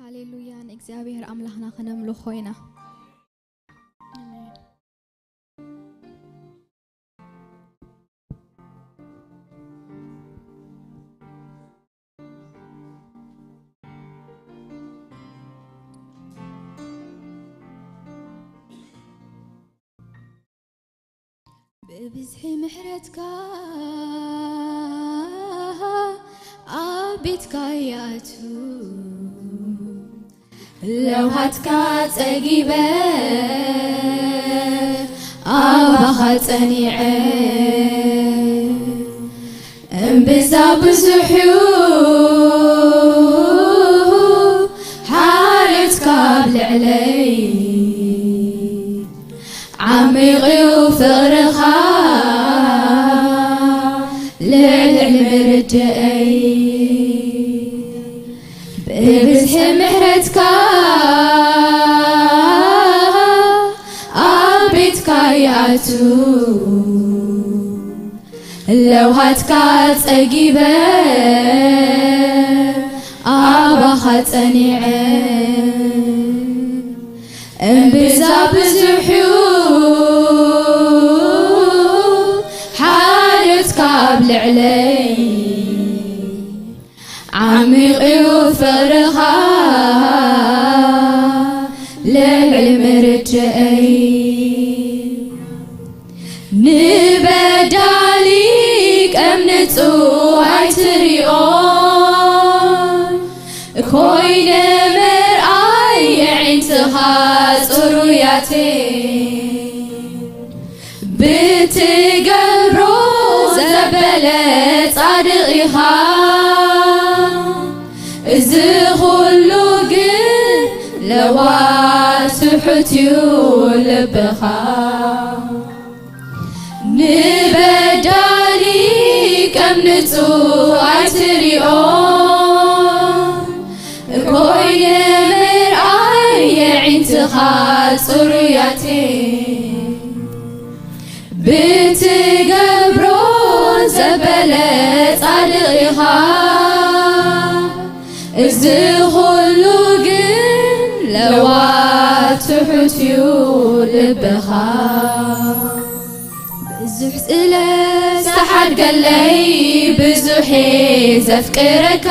هاليلويا نእግዚአብሔር አምላኽና ከነምልኾ ኢና ببزح محرتك عبيتك ياتو لو هاتك تجيبه أبغى تنيعه انبزا بزحو حالتك بالعلي عميقي وفرخا للعلم رجعي ببزح محرتك عبيتك ياتو لو هاتك تجيبه أبغى تنيعه انبزا بزحو حالتك بالعلي عميقي وفرخا للعلم رجعي نبداليك أمنتو عيتريون كوين مرأي عينتها صروياتي بتقبرو زبلت صادقها زغلو قل لواسحتيو لبخا نبدالي كم نتو عتريون كوين مرأي عينتها صروياتي بتقبرو زبلت صادقها زغلو قل لواسحتيو لبخا بزح سئلة سحد قلي بزحي زفكرك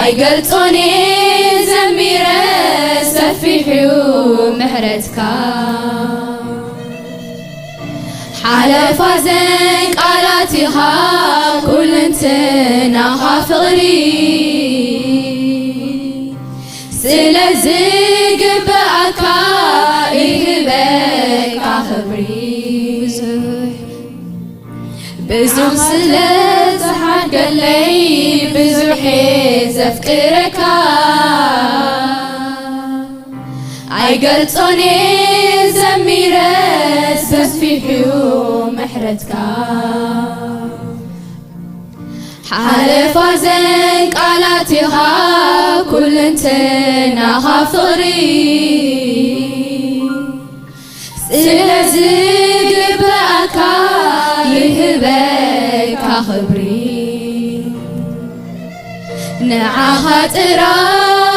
أي قلتوني زميرة سفيحو محرتك حلف زنك قالاتها كل انتنا خافغري سلزق بأكا إهبك خبري بزوح سلز حق اللي بزوحي زفكرك أي قلتوني زميرة سفيحو محرتك حلف زنك قالاتها كل انتنا خافغري سلزق بأكا يهبك خبري نعا خاطراي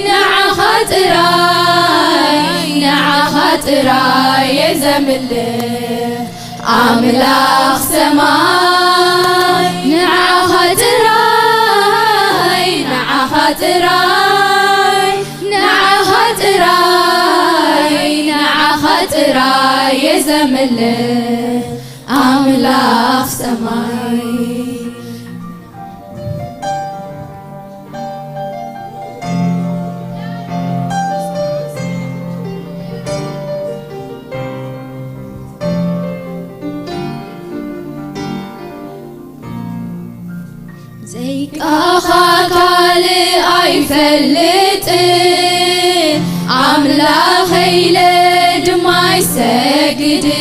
نعا خاطراي نعا خاطراي يزمله أملاخ سماي نعا خاطراي نعا خاطراي نعا خاطراي نعا خاطراي يزمله أملاخ سماي زيك أخاك أيفلت عملاخي لد ما يسجد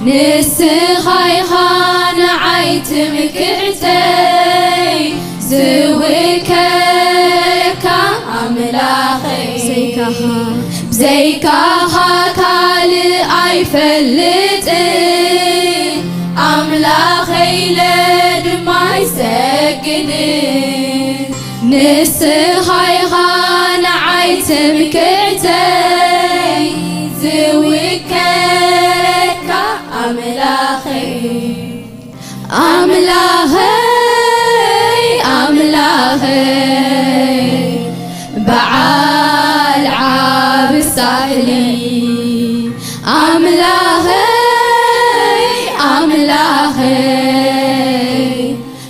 نسخاي خان عيت مكعتي زويك لك عملاخي زيك أخاك أيفلت عملاخي لد ما يسجد نسخاي خان عيتم كعتي زوكك أملاخي بعال عاب الساحلي أملاخي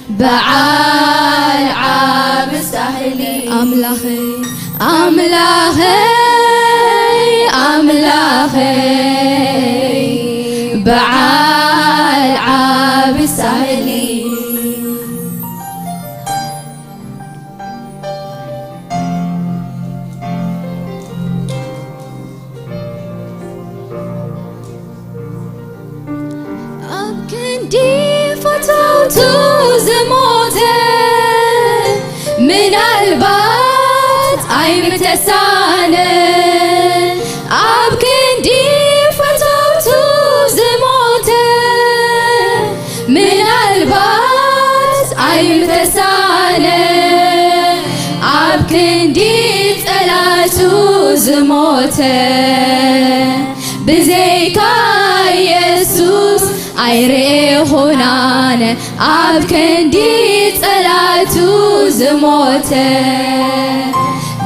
بعال عاب الساحلي أملاخي بعال عاب الساحلي كندي فتوتو زموته من البات أي متسانة أب كندي فتوتو زموته من البات أي متسانة أب كندي تلاتو زموته بزيكا يسوس عيري هنان أب كندي تلاتو زموته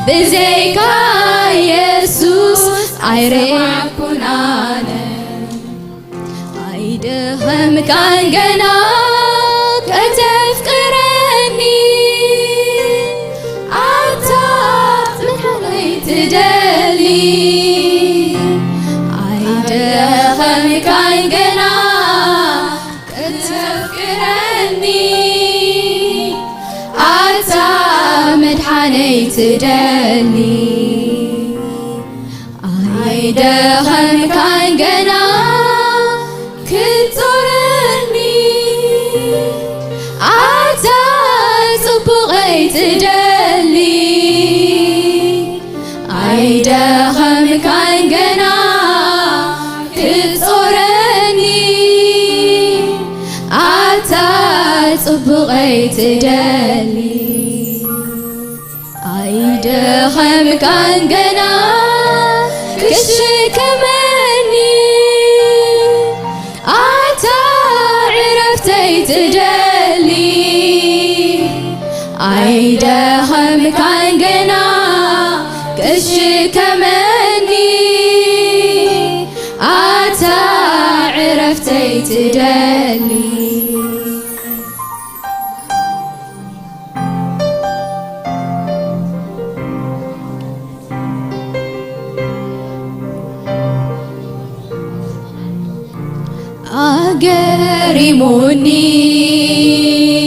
بزيكا يسوس عيري هنان عيدهم كان جناك أتفكرني عطات من حليت دلي عيدهم كان جناك عتامد حنيت دلي عيدهم كان جنا كترني عتاس بغيت دلي عيدهم كان جنا كترني عتاس بغيت دلي عيدهم كان جنا كشكمني عتا عرفتي تدلي عيدهم كان جنا كشكمني عتا عرفتي تدلي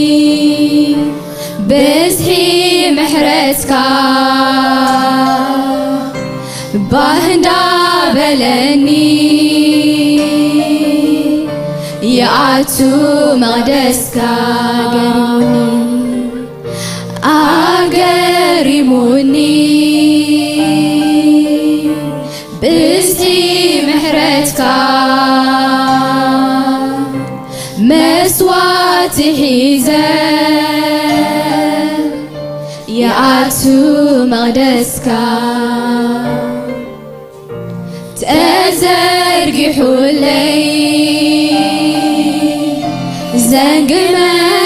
أقرموني بزحي محرسكا باهندا بلني يعتو مقدسكا أقرموني بزحي محرسكا مسوات حيزان يعتو مقدسكا تأزرقي حولي زنق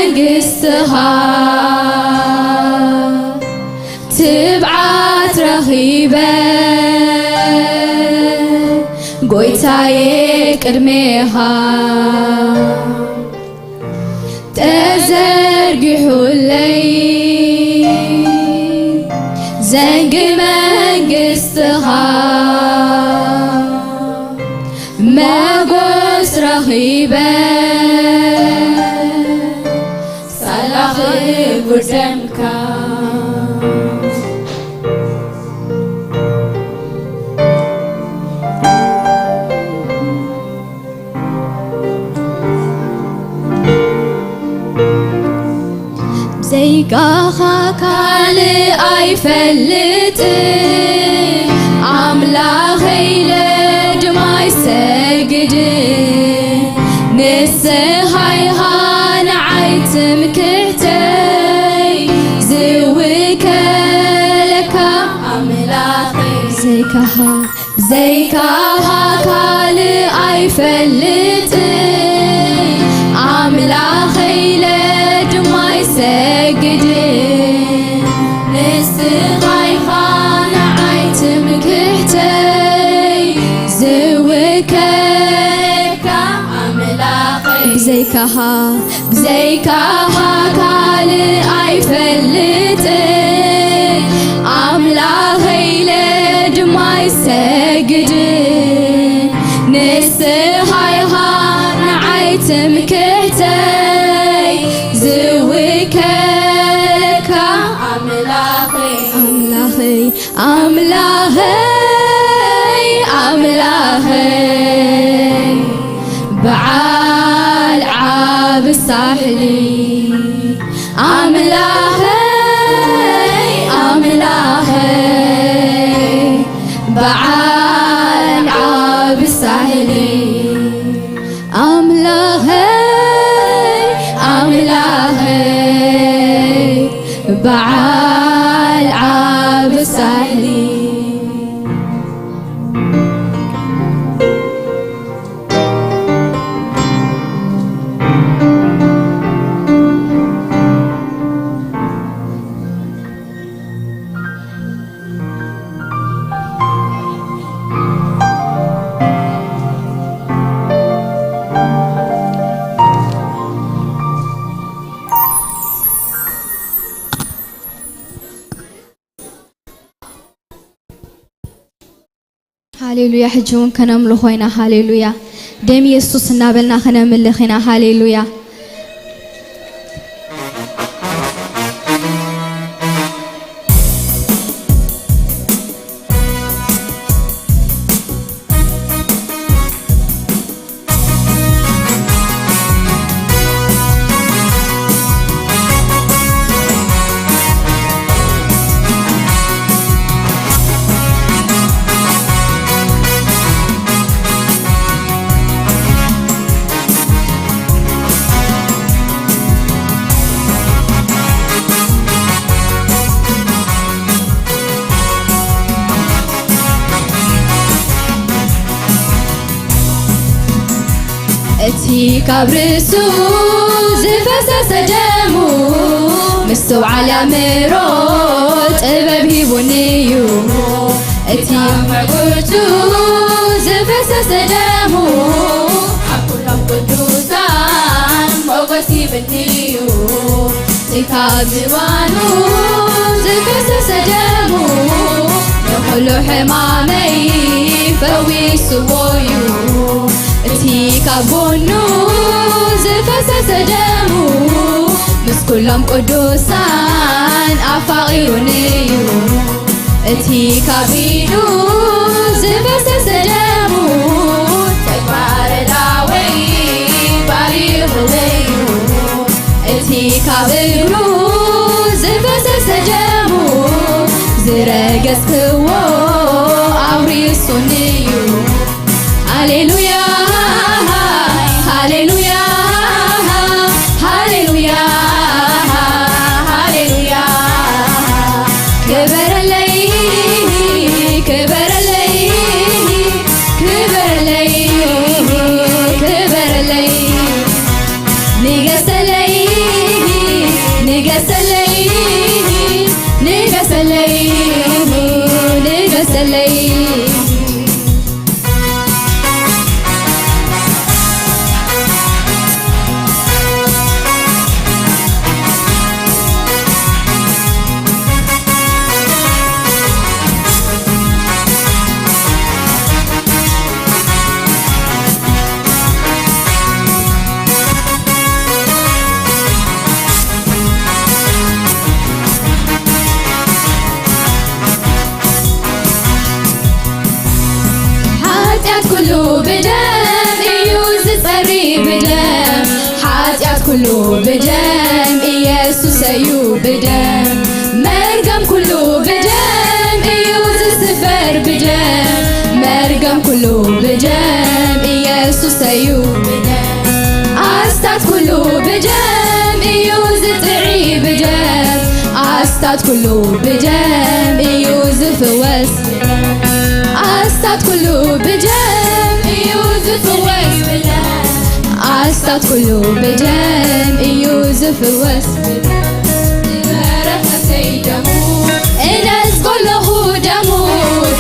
منقستها تبعت رهيبة قويتاي قدميها تزرقي حولي زنق منقستها ما قوس رهيبة صلاخي قدامك زيكاها كالي أيفلت عملاخي لد ما يسجد نسهاي هان عيتم كرتي بزيكها كالي أيفلت أملاخي لدما يسجد نسخي خانة عيتم كحتي زوكك أملاخي بزيكها كالي أيفلت أملاخي لدما يسجد نسخي خانة عيتم كحتي زوكك أملاخي بعال عاب الساحلي أملاخي بعال عاب الساحلي أملاخي بعال عاب الساحلي هاليلويا حجون كنملو خوينا هاليلويا دم يسوس نابلنا خنمل خنا هاليلويا اتي كابرسو زفسس دمو مستو على مروت اببي بنيو اتي معقولتو زفسس دمو عقولهم قدوسان موقسي بنيو تكاب زوانو زفسس دمو نخلو حمامي فوي سويو اتي كابونو زفسس دمو مس كلهم قدوسان أفاقيونيو اتي كابينو زفسس دمو تكبار داوي باريخليو اتي كابينو زفسس دمو زرقس كوو أوريسونيو هاليلويا هاليلويا هاليلويا هاليلويا كبر لي كبر لي كبر لي كبر لي نقص لي نقص لي نقص لي نقص لي كله بدم يوز صري بدم حاجات كله بدم يسوع يو بدم مرقم كله بدم يوز سفر بدم مرقم كله بدم يسوع يو بدم أستاذ كله بدم يوز تعي بدم أستاذ كله بدم يوز فوس بدم أستاذ كله بجم يوسف واسبلا أستاذ كله بجم يوسف واسبلا بركتي دمو إنس كله دمو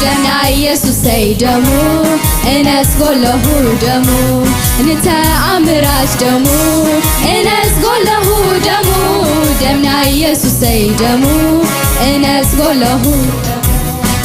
دمنا يسوع سيدمو إنس كله دمو نتأمرات دمو إنس كله دمو دمنا يسوع سيدمو إنس كله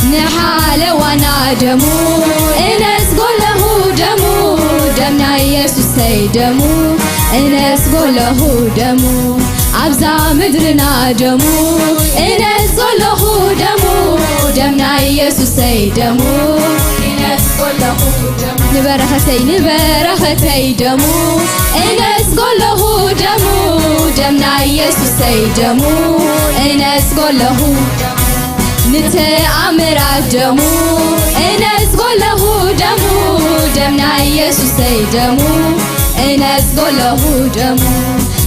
نحال وانا دمو إنس كله دمو دمنا يسوع سيدمو إنس كله دمو أبزا مدرنا دمو إنس كله دمو دمنا يسوع سيدمو إنس كله دمو نبرختي دمو إنس كله دمو دمنا يسوع سيدمو إنس كله نتأمرات دمو إنس كله دمو دمنا يسوع سيدمو إنس كله دمو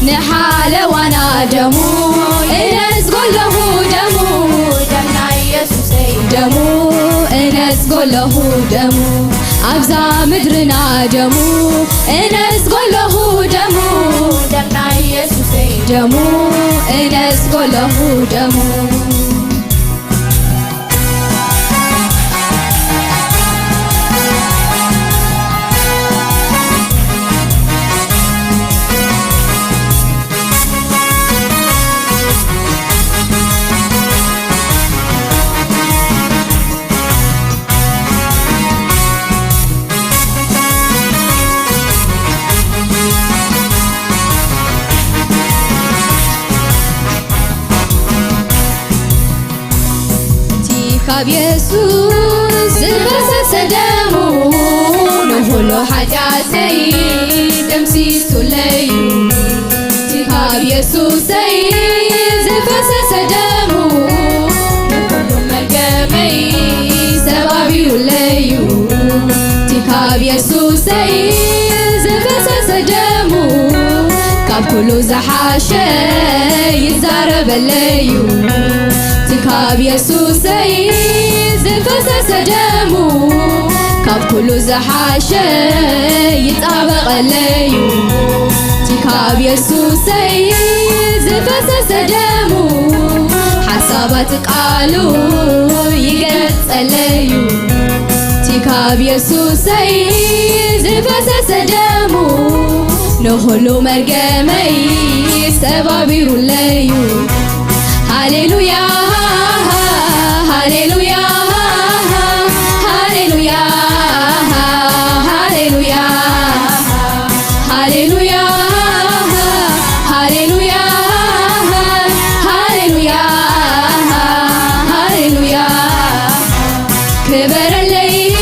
نحال وانا دمو إنس كله دمو دمنا يسوع سيدمو إنس كله دمو أبزا مدرنا دمو إنس كله دمو دمنا يسوع سيدمو إنس كله دمو كاب يسوس الفسس دمو نهلو حاجاتي تمسيس ليو كاب يسوسي الفسس دمو نهلو مرقمي سبابي ليو كاب يسوسي الفسس دمو كاب كله زحاشي يزارب ليو كاب يسوسي زفسس دمو كاب كله زحاشي يطابق ليو كاب يسوسي زفسس دمو حسابات قالو يقلص ليو كاب يسوسي زفسس دمو نهلو مرقمي سبابي ليو هاليلويا هاليلويا هاليلويا هاليلويا هاليلويا هاليلويا هاليلويا هاليلويا كبر لي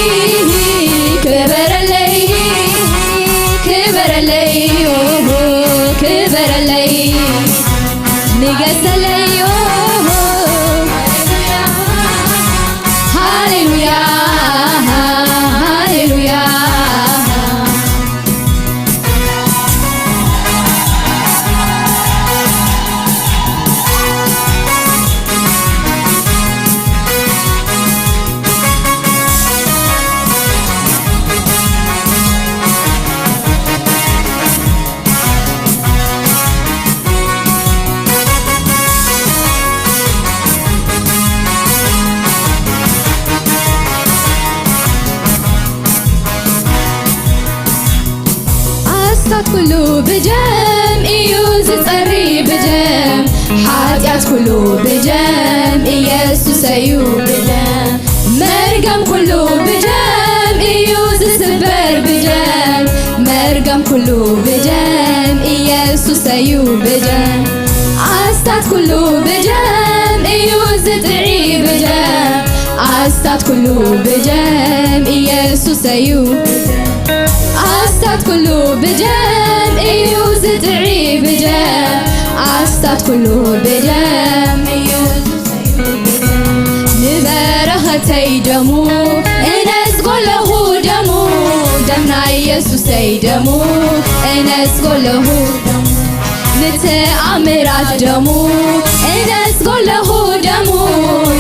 كبر لي كبر لي كبر لي نقص لي كله بجم إيوز تصري بجم حاتيات كله بجم إيسوس أيو بجم مرقم كله بجم إيوز سبر بجم مرقم كله بجم إيسوس أيو بجم أستاذ كله بجم إيوز تعي بجم أستاذ كله بجم إيسوس أيو أستاذ كله بجم إيوز تعي بجم أستاذ كله بجم نبرختي دمو إنس كله دمو دمنا يسوع سيدمو إنس كله دمو نتأمرات دمو إنس كله دمو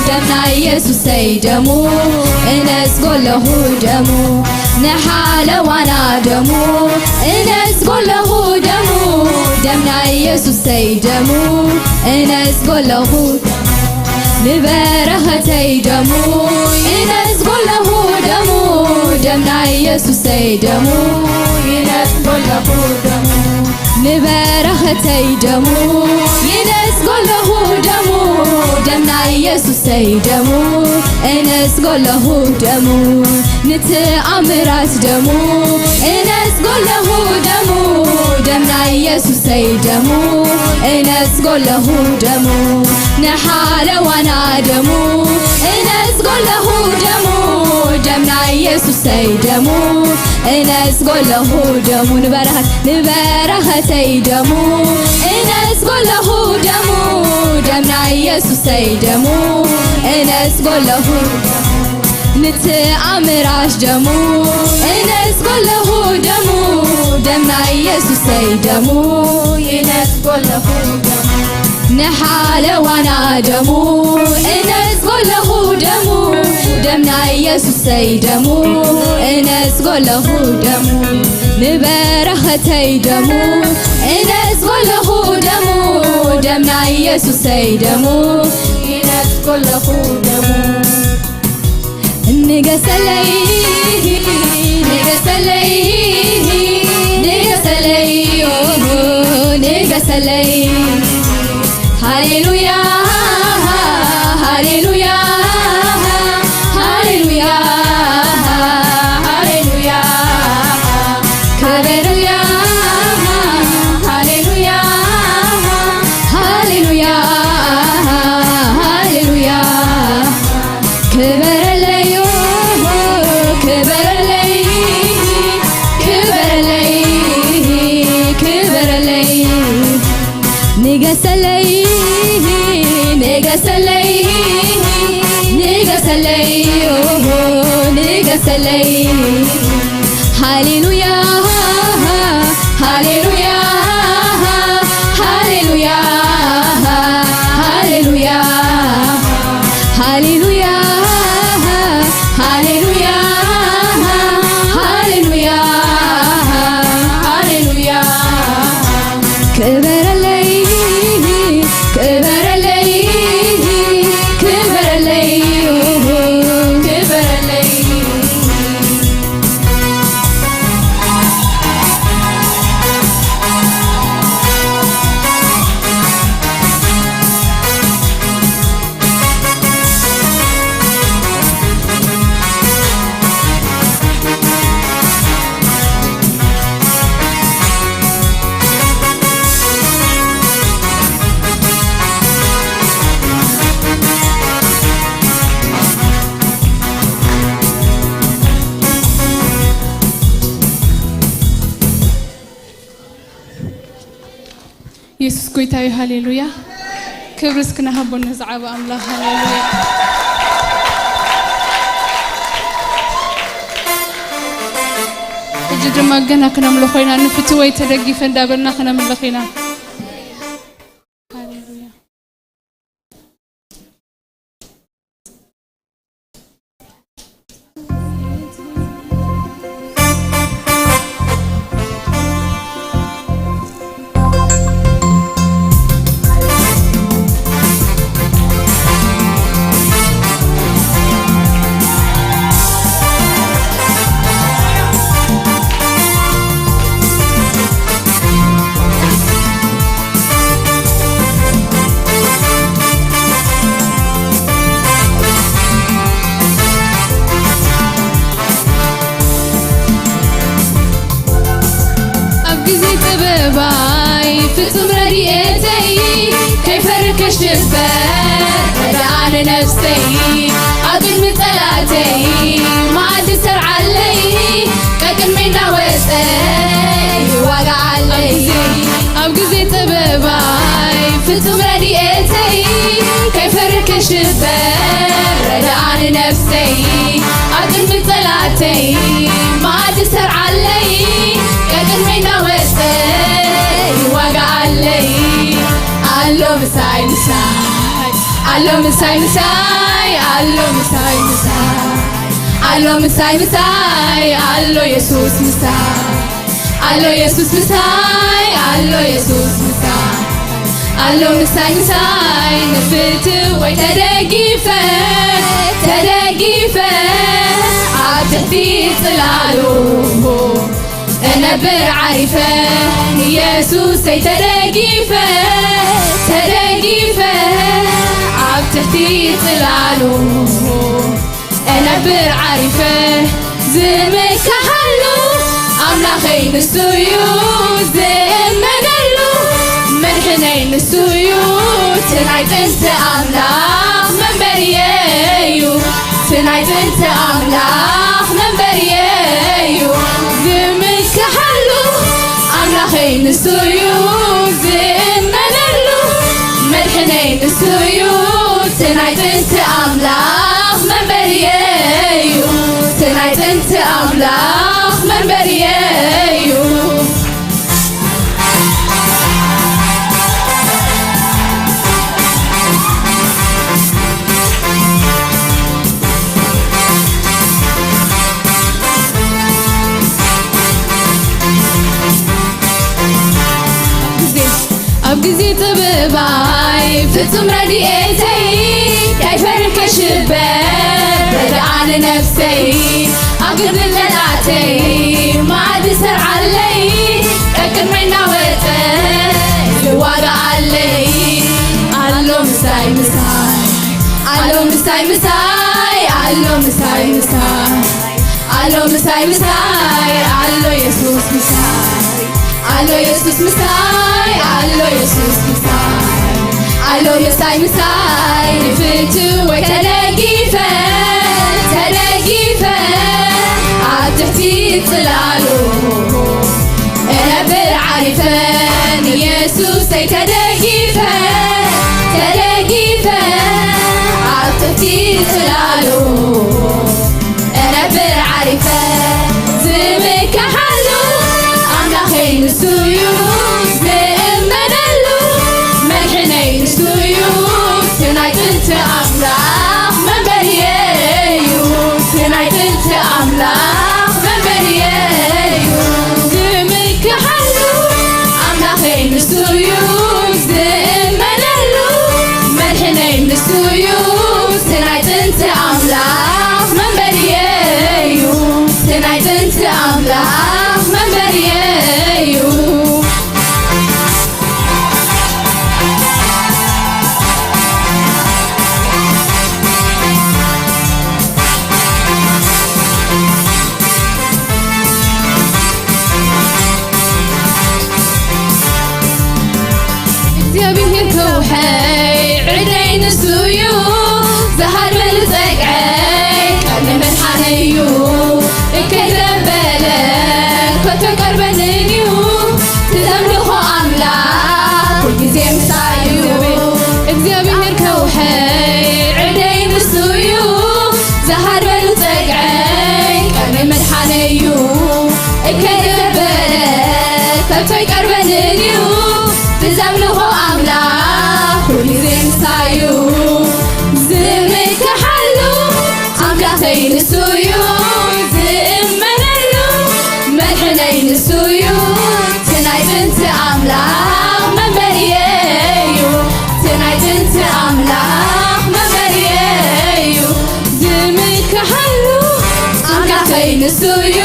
دمنا دمنا يسوع سيدمو إنس قله دمو نحال وانا دمو إنس قله دمو دمنا يسوع سيدمو إنس قله نبرختي دمو إنس قله دمو دمنا يسوع سيدمو إنس قله دمو نبرختي دمو إنس قله دمو دمنا يسوع سيدمو إنس قله دمو نتأمرات دمو إنس قله دمو دمنا يسوع سيدمو إنس قله دمو نحال وانا دمو إنس قله دمو دمنا يسوع سيدمو إنس قله دمو نبرختي دمو إنس قله دمو دمنا يسوع سيدمو إنس قله نتأمراش دمو إنس قله دمو دمنا يسوع سيدمو إنس قله دمو نحال وانا دمو إنس قله دمو دمنا يسوع سيدمو إنس قله دمو نبرختي دمو إنس قله دمو دمنا يسوع سيدمو إنس قله دمو نغسلي نغسلي نغسلي نغسلي هاليلويا هاليلويا هاليلويا هاليلويا كبريا هاليلويا هاليلويا هاليلويا كبرلي كبرلي كبرلي كبرلي نغسلي نغسلي نغسلي نغسلي هاليلويا هاليلويا هاليلويا هاليلويا هاليلويا هاليلويا هاليلويا هاليلويا كبرلي كبرلي كبرلي كبرلي يسوع كويتاي هاليلويا كبرسكنا هبون نزعب الله هاليلويا جد ما جنا كنا ملخينا نفتوي تدقي فندابرنا كنا ملخينا نفسي أقل من ثلاثي ما عاد يسر علي كأن منا وسي وقع علي أبقى زي طبيباي في تمرنيتي كيف ركش البر رجعان نفسي أقل من ثلاثي ما عاد يسر علي كأن منا وسي وقع علي ألو مساي مساي ألو مساي مساي አሎ ምሳይ ምሳይ አሎ ምሳይ ምሳይ አሎ ኢየሱስ ምሳይ አሎ ኢየሱስ ምሳይ አሎ ኢየሱስ ምሳይ አሎ ምሳይ ምሳይ ንፍት ወይ ተደጊፈ አብተቲ ጽላሉ እነብር ዓሪፈ ኢየሱስ ተደጊፈ አብተቲ ጽላሉ እነብር ዓሪፈ ዝምካሐሉ አምላኸይ ንሱዩ ዝእመነሉ መድሕነይ ንሱዩ ትናይ ጥንቲ አምላኽ መንበርየዩ ትናይ ጥንቲ አምላኽ መንበርየዩ ዝምካሐሉ አምላኸይ ንሱዩ ዝእመነሉ መድሕነይ ንሱዩ ትናይ ጥንቲ አምላኽ መንበርየዩ ትናይ ጥንቲ አምላኽ መንበርየዩ ኣብ ጊዜ ጥበባይ ፍጹም ረድኤተይ ከይፈርሕ ከይሽበር ረድኣነ ነፍሰይ ኣብ ግርቢ መላእተይ ማዕድ ሰርዓለይ ቅድመይ እናወፀ ይዋጋኣለይ ኣሎ ምሳይ ምሳይ ኣሎ ምሳይ ምሳይ ኣሎ ምሳይ ምሳይ ኣሎ ምሳይ ምሳይ ኣሎ ኢየሱስ ምሳይ አሎ ኢየሱስ ምሳይ አሎ ኢየሱስ ምሳይ አሎ ምሳይ ምሳይ ንፍቱ ወይ ተደጊፈ አብትሕቲ ጽላሉ እነብር ዓሪፈን ኢየሱስ ተደጊፈ አብትሕቲ ጽላሉ እነብር ዓሪፈ ዝምካሐሉ አምላኸይ ንሱዩ ዝእመነሉ መድሕነይ ንሱዩ ትናይ ጥንቲ አምላኽ መንበርየዩ ትናይ ጥንቲ አምላኽ መንበርየዩ ዝምካሐሉ አምላኸይ ንሱዩ ዝእመነሉ መድሕነይ ንሱዩ ትናይ ጥንቲ አምላኽ መንበርየዩ ትናይ ጥንቲ አምላኽ መንበርየዩ እግዚአብሔር ከውሐይ ዕደይ ንሱዩ ዝሃድመሉ ፀግዐይ ቀርኒ መድሓነዩ እከይዘበለ ኮቶ ቀርበንንዩ ትዘምልኾ አምላኽ ሁልጊዜ ምሳዩ እግዚአብሔር ከውሐይ ዕደይ ንሱዩ ዝሃድመሉ ፀግዐይ ቀርኒ መድሓነዩ እከይዘበለ ኮቶ ቀርበንንዩ ትዘምልኾ አምላኽ ሁልጊዜ ምሳዩ ዝምካሐሉ አምላኸይ ንሱዩ ዝእመነሉ መድሕነይ ንሱዩ ትናይ ጥንቲ አምላኽ መንበርየዩ ትናይ ጥንቲ አምላኽ መንበርየዩ ዝምካሐሉ አምላኸይ ንሱዩ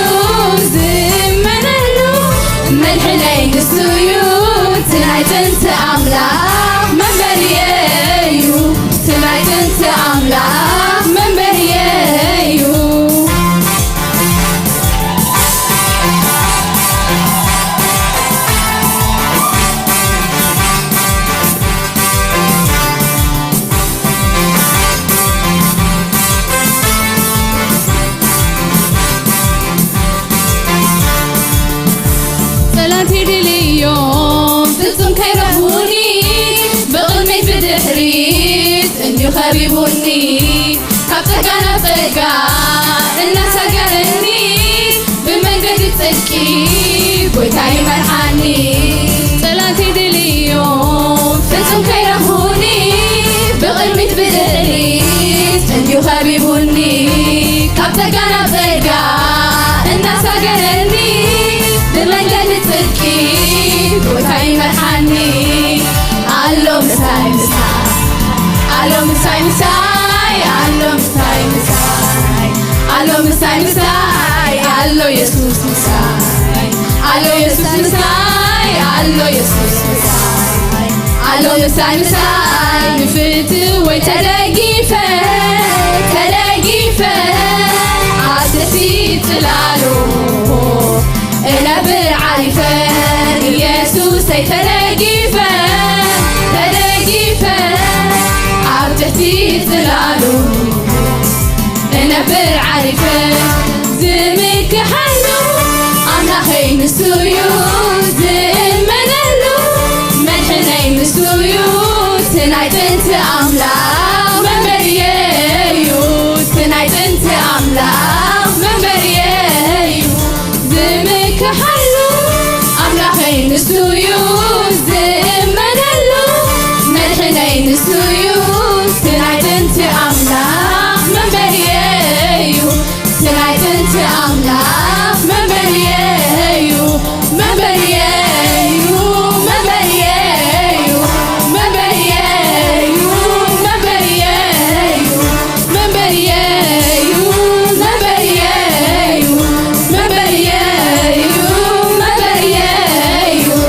ዝእመነሉ መድሕነይ ንሱዩ ትናይ ጥንቲ አምላኽ መንበርየዩ ትናይ ጥንቲ አምላኽ መንበርየዩ ጠላቴ ድል እዮም ፍጹም ከይረኽቡኒ ብቕድሚት ብድሕሪት እንዲሁ ከቢቡኒ ካብ ፀጋ ናብ ፀጋ እናሳገረኒ ብመንገዲ ጽድቂ ጎይታ ይመርሓኒ ጠላቴ ድል እዮም ፍጹም ከይረኽቡኒ ብቕድሚት ብድሕሪት خبيبوني كابتكنا بزيقا الناس أقرني بمنجل صدقي وتاي مرحاني ألو مساي مساي ألو مساي مساي ألو مساي مساي ألو مساي مساي ألو يسوس مساي ألو يسوس مساي ألو يسوس مساي ألو مساي مساي نفتو ويتلاقيفة تلاقيفة عدتي تلالو أنا بالعارفة يسوس تلاقيفة تلاقيفة عدتي تلالو أنا بالعارفة زمك حلو أنا خين السيوف زم منلو من حنين السيوف تنايت انت أملاك من بريايو تنايت انت أملاك من بريايو زمك حلو أنا خين السيوف زم منلو من حنين السيوف تنايت انت أملاك من بريايو تنايت انت أملاك من بريايو من بريايو من بريايو من بريايو من بريايو من بريايو من بريايو من بريايو من بريايو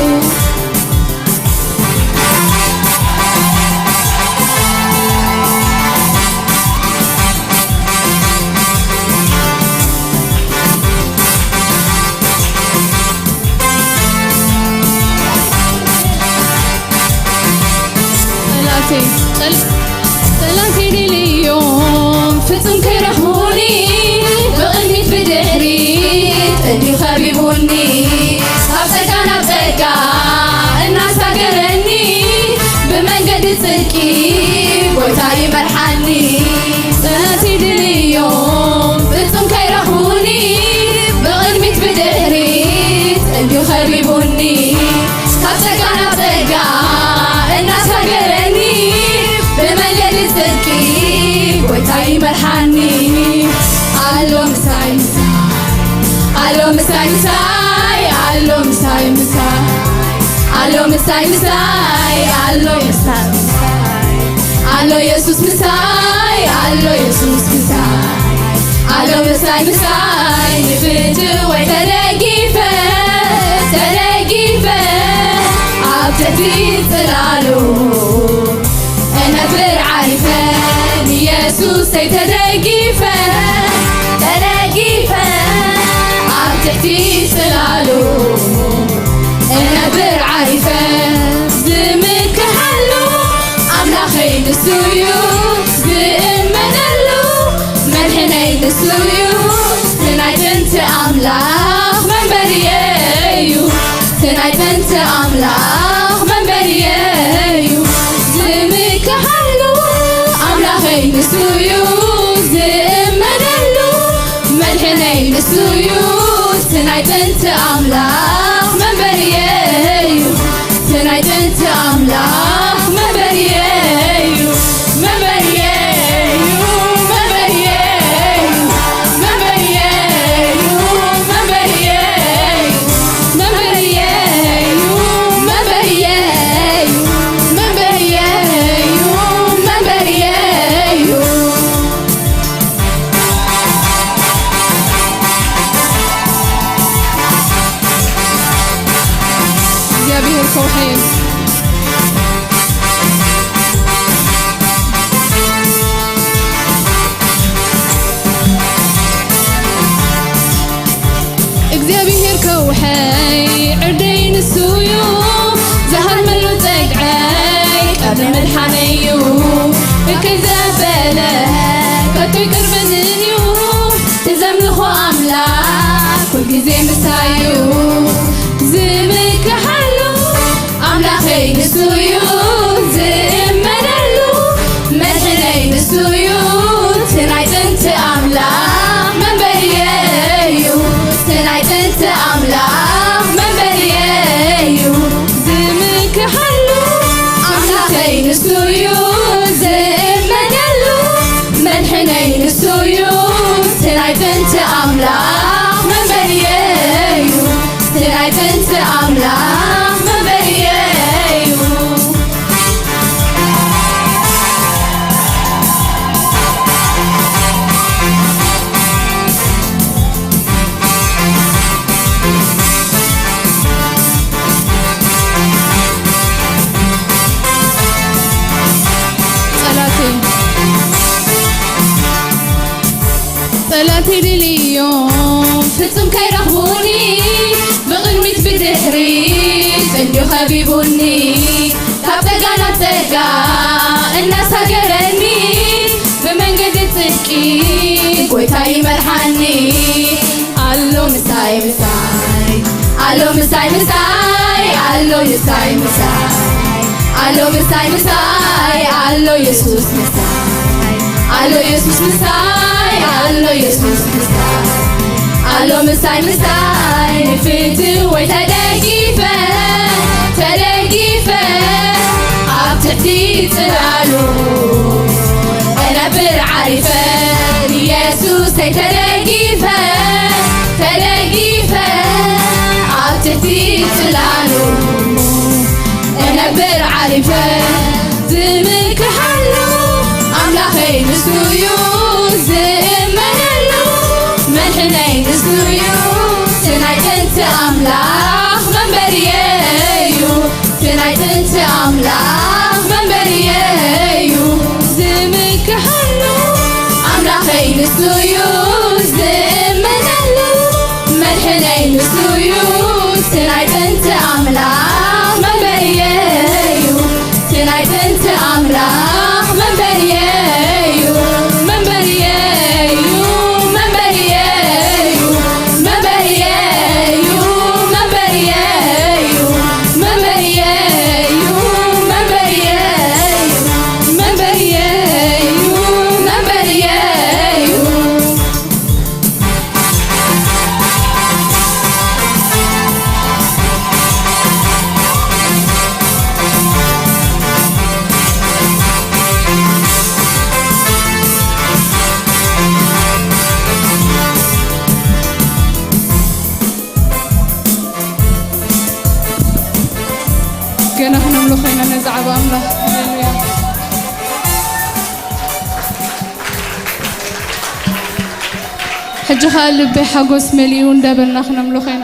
طلعتي لي اليوم فتن كرهوني بغنيت بدحريت اللي خبيبوني هبتك أنا بزكا الناس أقرني بمنقد صدقي وتاي مرحاني طلعتي لي اليوم فتن كرهوني بغنيت بدحريت اللي خبيبوني هبتك أنا بزكا الناس أقرني بمنقد صدقي وتاي مرحاني ألو مساي مساي ألو مساي مساي ألو مساي مساي ألو مساي مساي ألو مساي مساي ألو يسوس مساي ألو يسوس مساي ألو مساي مساي نفتو وتلاقيفة تلاقيفة عبتتي تلالو أنا بالعارفة يسوس تلاقيفة تلاقيفة عبتتي تلالو أنا بالعارفة زمك حلو أملا خين السيوف زم منلو من حنين السيوف تنايت انت أملاك من بريايو تنايت انت أملاك من بريايو زمك حلو أملا خين السيوف زم منلو من حنين السيوف تنايت انت أملاك من بريايو تنايت انت أملاك من بريايو من بريايو من بريايو من بريايو من بريايو من بريايو من بريايو من بريايو من بريايو يا بيه الكوحين እግዚአብሔር ከውሐይ ዕርደይን እሱዩ ዘሃር መሉ ፀግዐይ ቀብ መድሓነዩ እከይዘበለ ከቶ ይቅርብንንዩ ትዘምልኾ ኣምላክ ኩልግዜ ምሳዩ ዝምክሓሉ ኣምላኸይ ንሱዩ ዝእመነሉ መድሕነይ ንሱዩ ትናይ ጥንቲ ኣምላክ መንበሪየዩ ትናይ ጥንቲ ኣምላክ መንበሪየዩ ዝምክሓሉ ኣምላኸይ ንሱዩ ዝእመነሉ መድሕነይ ጠላተይ ድልዮም ፍጹም ከይረኽቡኒ ብቕድሚት ብድሕሪት ፅንዲ ኸቢቡኒ ካብ ፀጋ ናብ ፀጋ እናሳገረኒ ብመንገዲ ጽድቂ ጎይታ ይመርሓኒ ኣሎ ምሳይ ምሳይ ኣሎ ምሳይ ምሳይ ኣሎ ምሳይ ምሳይ ኣሎ ምሳይ ምሳይ ኣሎ ኢየሱስ ምሳይ ኣሎ ኢየሱስ ምሳይ ኣሎ ኢየሱስ ምሳይ ኣሎ ምሳይ ምሳይ ንፍትወይ ተደጊፈ ተደጊፈ ኣብ ትሕቲ ጽላሉ أنبر عارفة يسوع تدقيفة تدقيفة عطتي تلالو أنبر عارفة زمك حلو أملاخي نسويو زمنلو من حنين نسويو تنايت انت أملاخ من بريايو تنايت انت أملاخ من بريايو زمك حلو أملاخي نسويو زمنلو ملحني نسويو تنايت انت أملاخ من بريايو تنايت انت أملاخ من بريايو من بريايو من بريايو من بريايو من بريايو من بريايو من بريايو من بريايو من بريايو ገና ክነምሎ ኮይና ነዛዕባ ኣምላኽ ሃሌሉያ ሕጂ ኸ ልበይ ሓጎስ መሊኡ እንዳበልና ክነምሎ ኮይና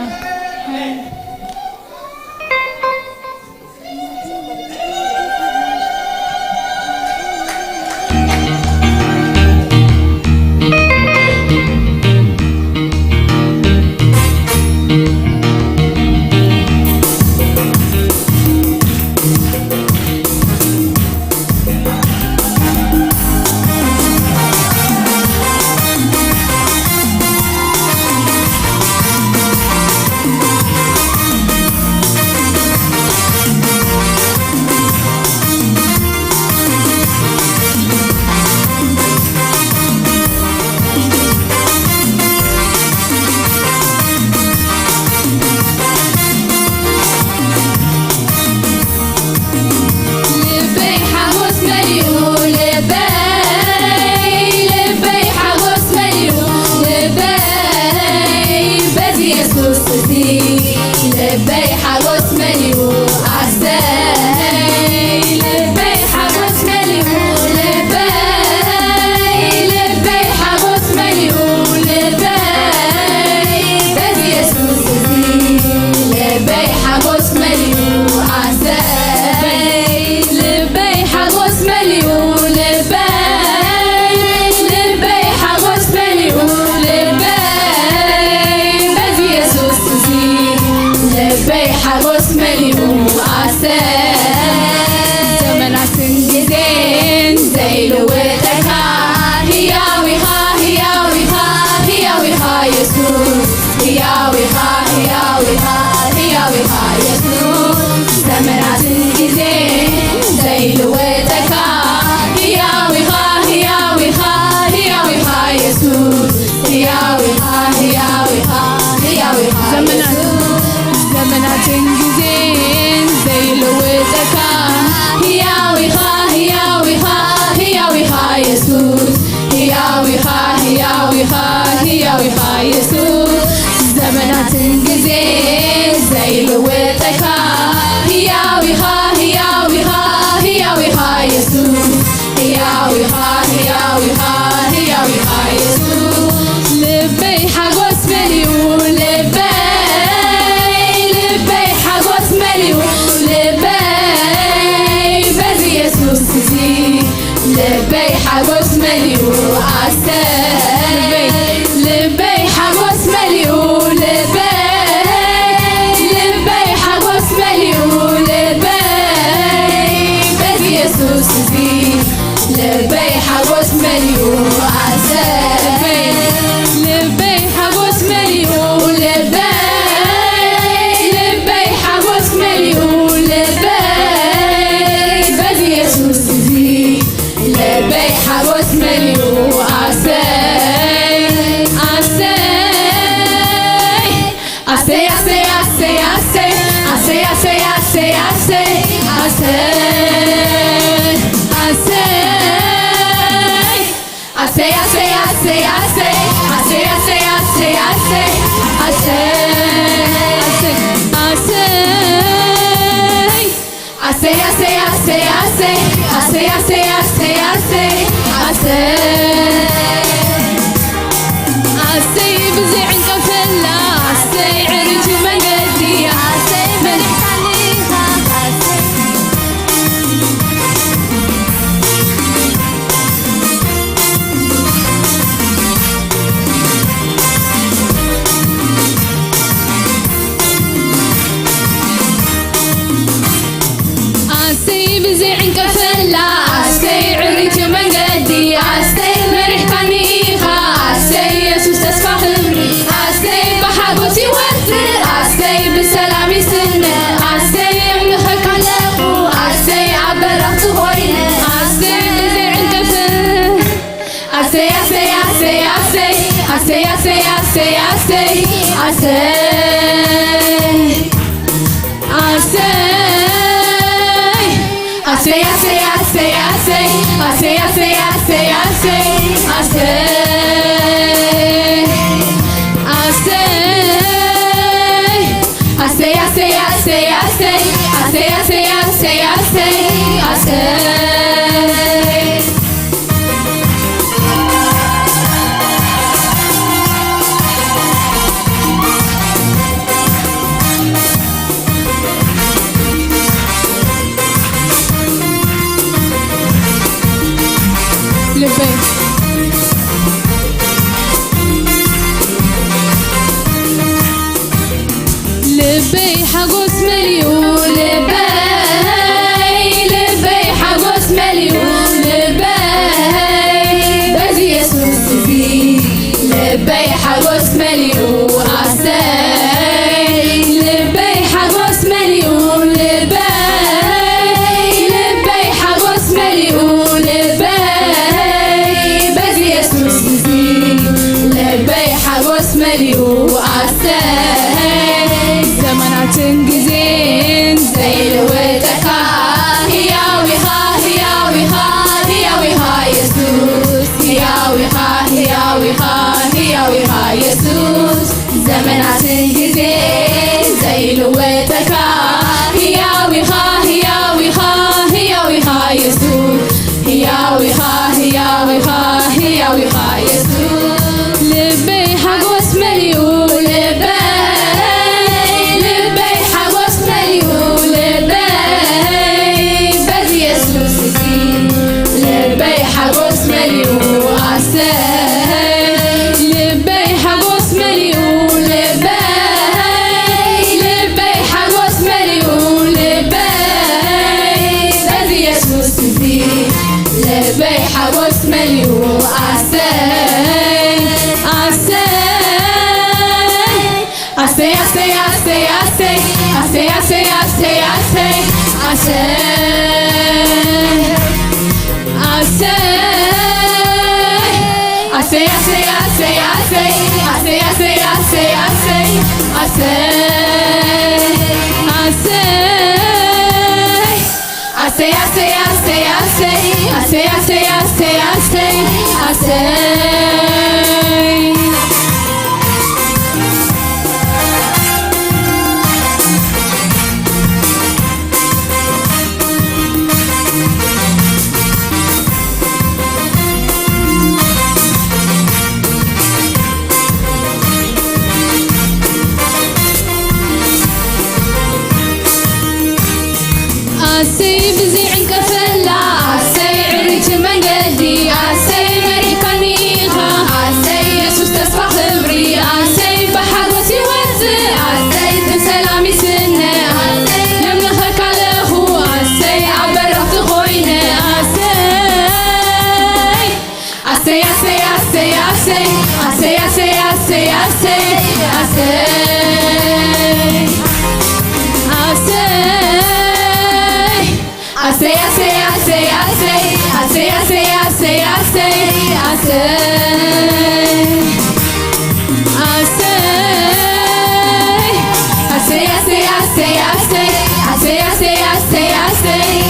I say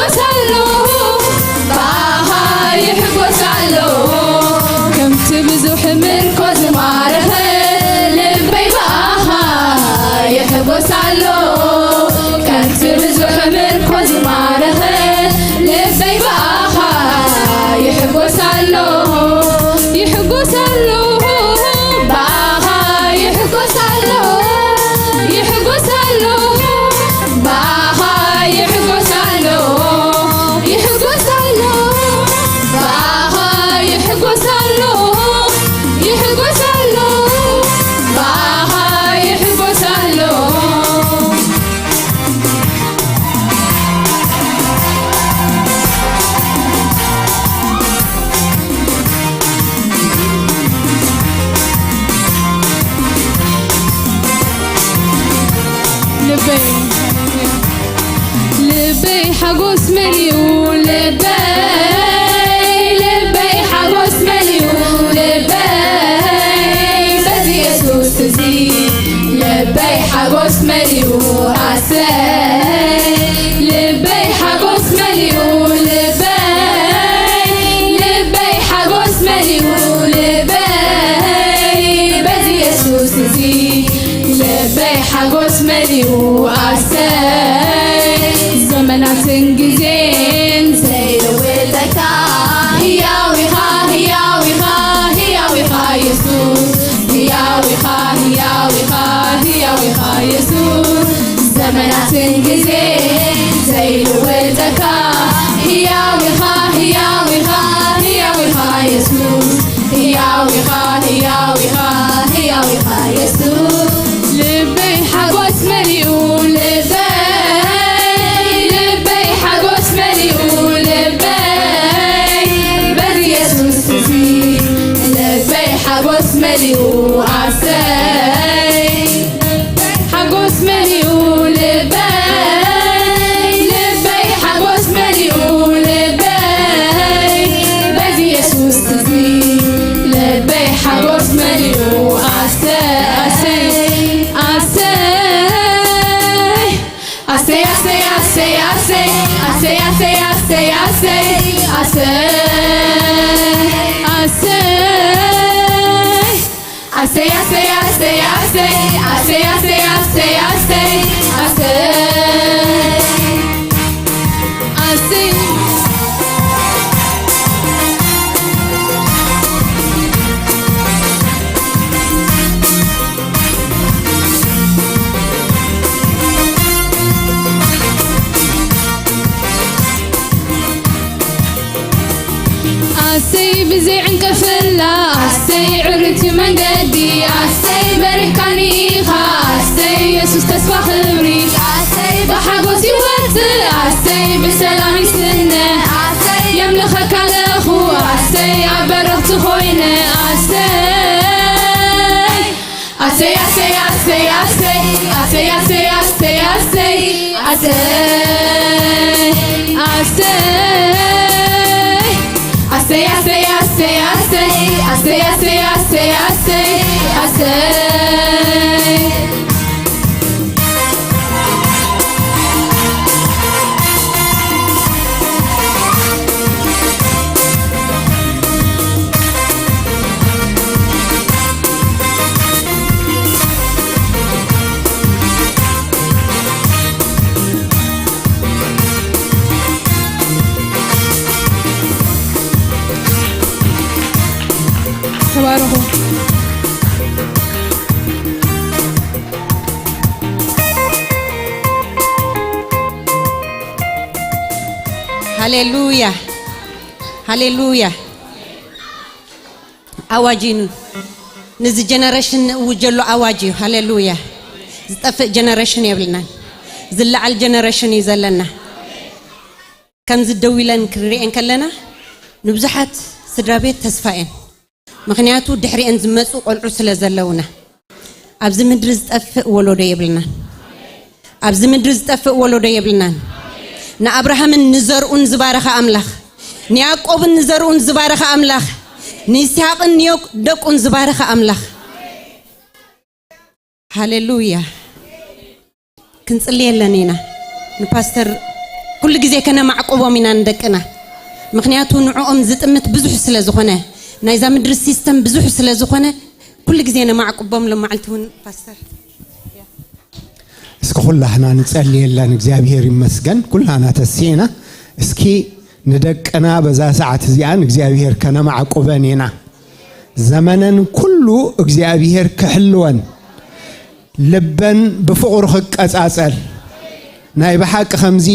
يحقوسالو باها يحقوسالو كم تبزح مركز معرخ لبي باها يحقوسالو كم تبزح مركز معرخ لبي باها يحقوسالو يحقوسالو باها يحقوسالو يحقوسالو باها يحقوسالو يحقوسالو باها يحقوسالو يحقوسالو باها يحقوسالو لبي حقوس مليون لبي حقوس مليون لبي بدي يسوس تزيد لبي حقوس مليون عسى لبي حقوس مليون لبي حقوس مليون لبي بدي يسوس تزيد لبي حقوس مليون عسى زمنات انجزين سيلوتك هياوي خا هياوي خا هياوي خا يسوع هياوي خا هياوي خا هياوي خا يسوع زمنات انجزين سيلوتك هياوي خا هياوي خا هياوي خا يسوع هياوي خا هياوي خا هياوي خا يسوع لبي حقوس مليون لبي حقوس مليون لبي بدي يسوس تزيد لبي حقوس مليون عسى حقوس مليون لبي حقوس مليون لبي بدي يسوس تزيد لبي حقوس مليون عسى عسي بزي عنك فلا عسي عرت من قدي عسي بركاني خا عسي يسوس تسوى خبري عسي بحقوسي وقت عسي بسلام يسنة عسي يملخك على أخو عسي عبرت خوينة عسي عسي عسي عسي عسي عسي عسي عسي عسي عسي عسي عسي عسي عسي عسي عسي عسي عسي تباركوا هاليلويا هاليلويا أواجين نزي جنريشن وجلو أواجي هاليلويا زطفق جنريشن يبلنا زلع الجنريشن يزلنا كم زدويلن كريئن كلنا نبزحت سدرابيت تسفائن مخنياتو دحري انزمصو قلعو سلازلونا ابز مدر زطفق ولوده يبلنا ابز مدر زطفق ولوده يبلنا نا ابراهام نزرؤن زبارخ املاخ نياقوب نزرؤن زبارخ املاخ نيسحاق نيوك دقون زبارخ املاخ هاليلويا كنصلي لنينا نباستر كل جزء كنا معقوبة من عندكنا مخنياتو نعوم زتمت بزح سلازخونه نايزا مدر السيستم بزح سلازخونه كل جزء أنا معقوبة لما علتون فسر اسكو كلنا نصلي لنا እግዚአብሔር ይመስገን كلنا ተሲና እስኪ ندقنا بዛ ሰዓት ዚያን እግዚአብሔር ከነ ማዕቆበኔና ዘመነን ኩሉ እግዚአብሔር ከሕልወን ልበን بفقر خقጻጸል ናይ በሐቅ ከምዚ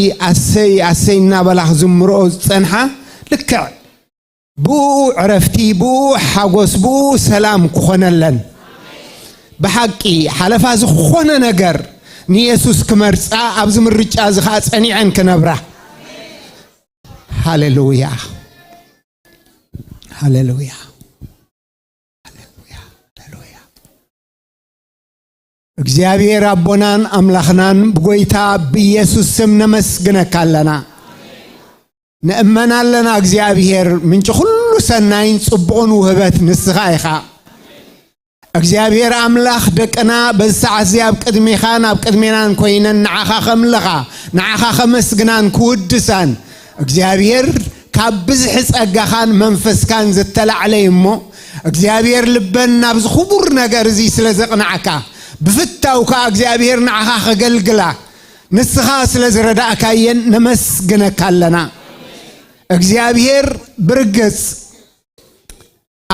አሰይና በላህ ዝምሮ ጸንሐ ልክዕ ቡ ዕረፍቲ ቡ ሓጎስ ቡ ሰላም ክኾነለን በሐቂ ሓለፋ ዝኾነ ነገር ንኢየሱስ ክመርጻ ኣብዚ ምርጫ ዝኻ ጸኒዐን ክነብራ ሃሌሉያ ሃሌሉያ ሃሌሉያ ሃሌሉያ እግዚአብሔር አቦናን አምላኽናን በጎይታ በኢየሱስ ስም ነመስግነካለና ነእመናለና እግዚአብሔር ምንጭ ሁሉ ሰናይን ጽቡቕን ውህበት ንስኻ ኢኻ እግዚአብሔር አምላኽ ደቀና በሰዓት ዚያብ ቅድሜኻን ኣብ ቅድሜናን ኮይነን ንዓኻ ኸምለኻ ንዓኻ ኸመስግናን ክውድሳን እግዚአብሔር ካብ ብዝሕ ጸጋኻን መንፈስካን ዝተላዕለ እሞ እግዚአብሔር ልበን ናብ ዝኽቡር ነገር እዚ ስለ ዘቕናዕካ بفتاوك እግዚአብሔር ንዓኻ ኸገልግላ ንስኻ ስለ ዝረዳእካየን ነመስግነካ ኣለና እግዚአብሔር ብርግጽ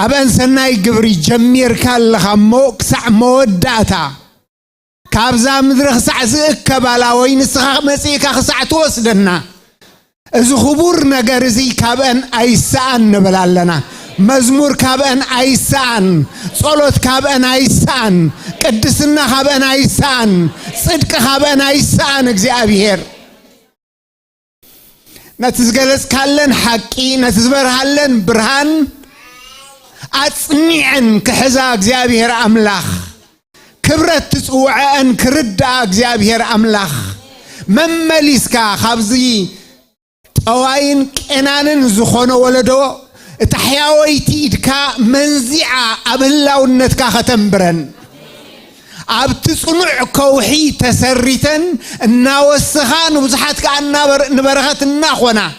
አበን ሰናይ ግብሪ ጀሚርካ ኣለኻሞ ክሳዕ መወዳእታ ካብዛ ምድሪ ክሳዕ ዝእከባላ ወይ ንስኻ መጺእካ ክሳዕ ትወስደና እዚ ኽቡር ነገር እዚ ካብአን ኣይሰኣን ንብል ኣለና مزمور كابن أيسان صلوت كابن أيسان قدسنا كابن أيسان صدق كابن أيسان እግዚአብሔር نتزغلس كالن حقي نتزبرهالن برهان أصنعن كحزا እግዚአብሔር أملاخ كبرت تصوعن كرد እግዚአብሔር أملاخ ممليسكا خبزي طواين كنانن زخونه ولدو تحياويتي إدكا منزعة أبلاونتكا ختمبرن أبتصنع كوحي تسريتن الناوسخان وبزحاتك عن نبرخت الناخونا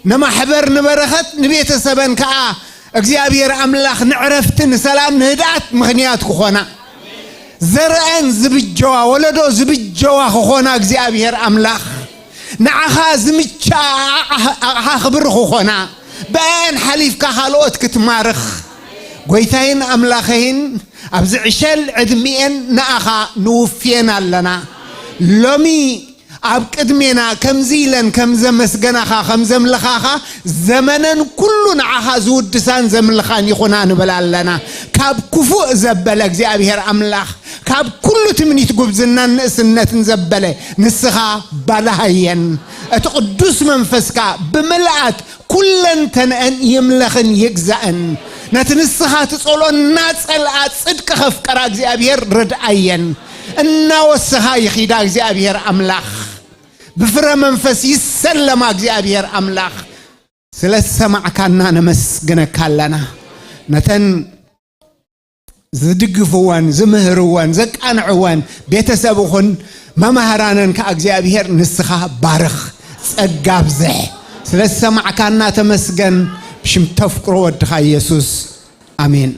نما حبر نبرخت نبيت سبن كا እግዚአብሔር أملاخ نعرفتن سلام نهدات مغنيات كخونا زرعن زبجوا ولدو زبجوا كخونا እግዚአብሔር أملاخ نعخا زمجا خبر كخونا بان حليف كخالوت كتمارخ قويتين أملاخين أبزعشل عدمين نأخا نوفينا لنا لومي أب قدمينا كم زيلن كم زمسجناخا كم زملخاخا زمنا كلنا عها زود دسان زملخان يخونان بلالنا كاب كفوء زبلك እግዚአብሔር أملاخ كاب كل تمني تقبزنا نسنة زبلة نسخا بلاهين أتقدس منفسكا بملأت كلن تنأن يملخن يجزأن نتنسخا تصولون ناتسأل صدق خفكرا እግዚአብሔር ردعين الناوسها يخيدا እግዚአብሔር أملاخ بفرا منفس يسلم እግዚአብሔር أملاخ سلسمع كانا نمسجنك لنا نتن زدقفوان زمهروان زكانعوان بيتسابخون ما مهرانن كأግዚአብሔር نسخا بارخ ጸጋብዘህ ስለሰማዕ ካና ተመስገን ብሽም ተፍቅሮ ወድኻ ኢየሱስ አሜን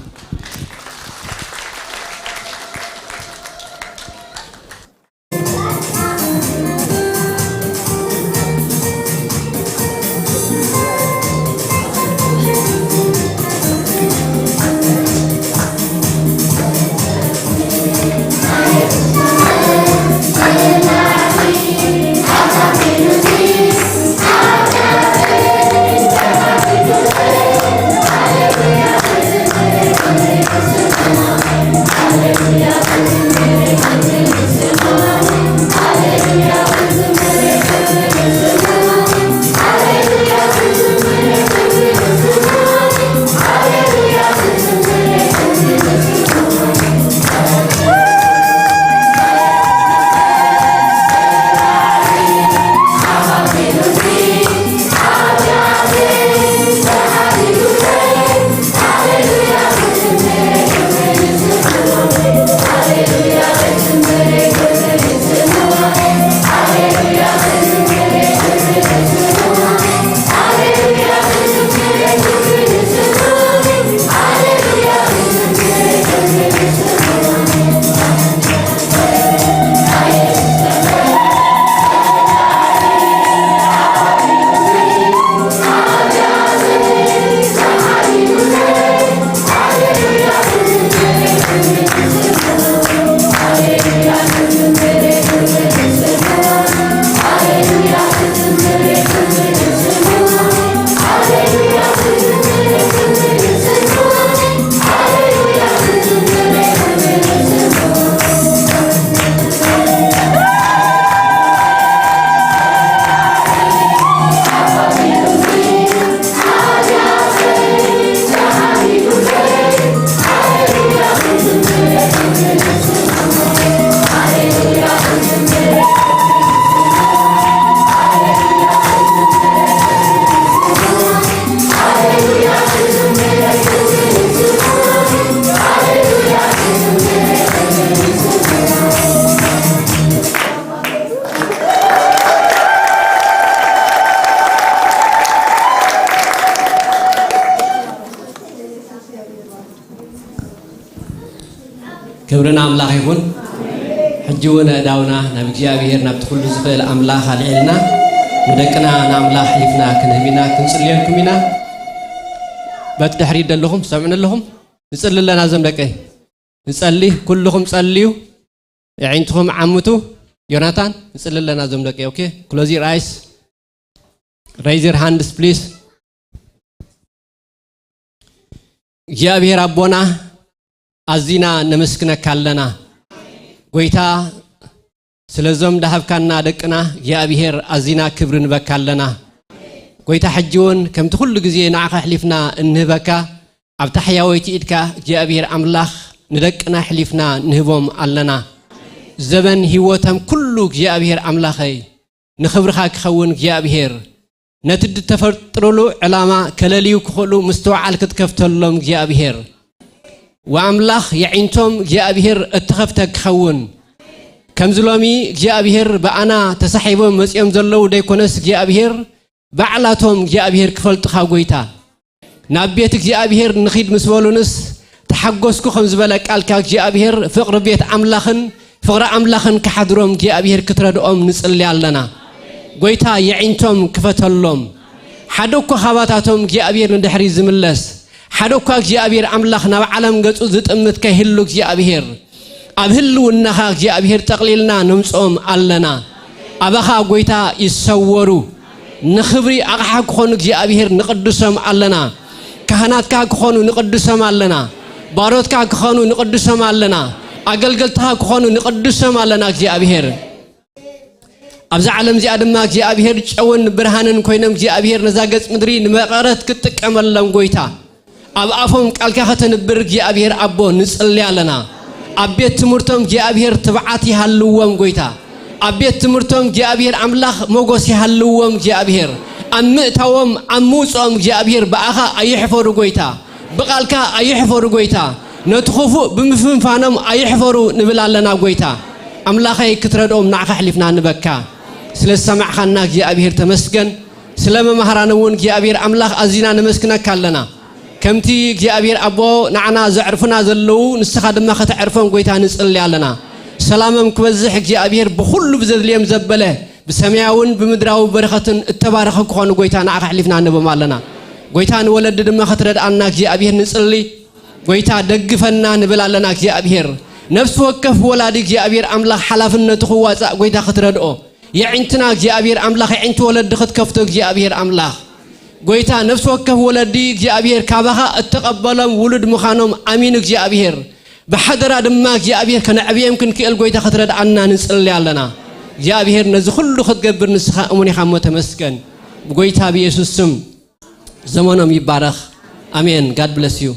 كبرنا أملاخ يكون حجونا داونا نبي እግዚአብሔር نبت كل زفل أملاخ علينا ندكنا نأملاخ حلفنا كنهمنا كنصليكم هنا بتحريد لهم سمعنا لهم نصلي لنا زملكي نصلي كلكم صليوا عينتهم عمتو يوناتان نصلي لنا زملكي اوكي close your eyes raise your hands please እግዚአብሔር አቦና አዚና ነመስክነክ አለና ጎይታ ስለዞም ዳህብካና ደቅና እግዚአብሔር አዚና ክብርን በካለና ጎይታ ሕጂውን ከምቲ ኩሉ ግዜ ንዓኻ ሕሊፍና እንህበካ ኣብ ታሕያወይቲ ኢድካ እግዚአብሔር አምላኽ ንደቅና ሕሊፍና ንህቦም ኣለና ዘበን ህይወቶም ኩሉ እግዚአብሔር አምላኸይ ንኽብርኻ ክኸውን እግዚአብሔር ነቲ ተፈጥሮሉ ዕላማ ከለልዩ ክኸሉ ምስተዋዓል ክትከፍተሎም እግዚአብሔር ወአምላኽ የዒንቶም እግዚአብሔር እትኸፍተ ክኸውን ከምዝሎሚ እግዚአብሔር በአና ተሳሒቦም መጽዮም ዘለው ደይኮነስ እግዚአብሔር ባዕላቶም እግዚአብሔር ክፈልጥኻ ጎይታ ናብ ቤት እግዚአብሔር ንኺድ ምስበሉንስ ተሐጎስኩ ከም ዝበለ ቃልካ እግዚአብሔር ፍቅሪ ቤት አምላኽን ፍቅሪ አምላኽን ከሓድሮም እግዚአብሔር ክትረድኦም ንጽልይ ኣለና ጎይታ የዒንቶም ክፈተሎም ሓደኮ ኻባታቶም እግዚአብሔር ንድሕሪ ዝምለስ ሓደኮ እግዚአብሔር አምላኽ ናብ ዓለም ገጹ ዝጥምት ከይህሉ እግዚአብሔር ኣብ ህልውናኻ እግዚአብሔር ጠቕሊልና ነምጾም ኣለና ኣባኻ ጎይታ ይሰወሩ ንኽብሪ ኣቕሓ ክኾኑ እግዚአብሔር ንቅዱሶም ኣለና ካህናትካ ክኾኑ ንቅዱሶም ኣለና ባሮትካ ክኾኑ ንቅዱሶም ኣለና ኣገልገልትካ ክኾኑ ንቅዱሶም ኣለና እግዚአብሔር ኣብዚ ዓለም እዚኣ ድማ እግዚአብሔር ጨውን ብርሃንን ኮይኖም እግዚአብሔር ነዛ ገጽ ምድሪ ንመቐረት ክትጥቀመሎም ጎይታ ኣብ ኣፎም ቃልካ ከተንብር እግዚአብሔር ኣቦ ንጽልይ ኣለና ኣብ ቤት ትምህርቶም እግዚአብሔር ትብዓት ይሃልዎም ጎይታ ኣብ ቤት ትምህርቶም እግዚአብሔር አምላኽ ሞጎስ ይሃልዎም እግዚአብሔር ኣብ ምእታዎም ኣብ ምውፅኦም እግዚአብሔር በኣኻ ኣይሕፈሩ ጎይታ ብቓልካ ኣይሕፈሩ ጎይታ ነቲ ክፉእ ብምፍንፋኖም ኣይሕፈሩ ንብል ኣለና ጎይታ አምላኸይ ክትረድኦም ንዓኻ ሕሊፍና ንበካ ስለ ሰማዕኻና እግዚአብሔር ተመስገን ስለ መምሃራን እውን እግዚአብሔር አምላኽ ኣዚና ነመስክነካ ኣለና ከምቲ እግዚአብሔር ኣቦ ንዓና ዘዕርፉና ዘለው ንስኻ ድማ ከተዕርፎም ጎይታ ንጽልይ ኣለና ሰላምም ክበዝሕ እግዚአብሔር ብኩሉ ብዘድልዮም ዘበለ ብሰማያውን ብምድራዊ በረኸትን እተባረኸ ክኾኑ ጎይታ ንዓኻ ሕሊፍና ንቦም ኣለና ጎይታ ንወለድ ድማ ክትረድኣና እግዚአብሔር ንጽልይ ጎይታ ደግፈና ንብል ኣለና እግዚአብሔር ነፍሲ ወከፍ ወላዲ እግዚአብሔር አምላኽ ሓላፍነቱ ክዋፃእ ጎይታ ክትረድኦ የዒንትና እግዚአብሔር አምላኽ የዒንቲ ወለዲ ክትከፍቶ እግዚአብሔር አምላኽ ጎይታ ነፍሲ ወከፍ ወለዲ እግዚአብሔር ካባኻ እተቐበሎም ውሉድ ምዃኖም አሚን እግዚአብሔር بحضر دم እግዚአብሔር ከነዕብየም ክንክእል ጎይታ ክትረድኣና ንጽልይ ኣለና እግዚአብሔር ነዚ ሁሉ ክትገብር ንስኻ እሙን ኢኻ ተመስገን ጎይታ በኢየሱስ ስም ዘመኖም ይባረኽ አሜን God bless you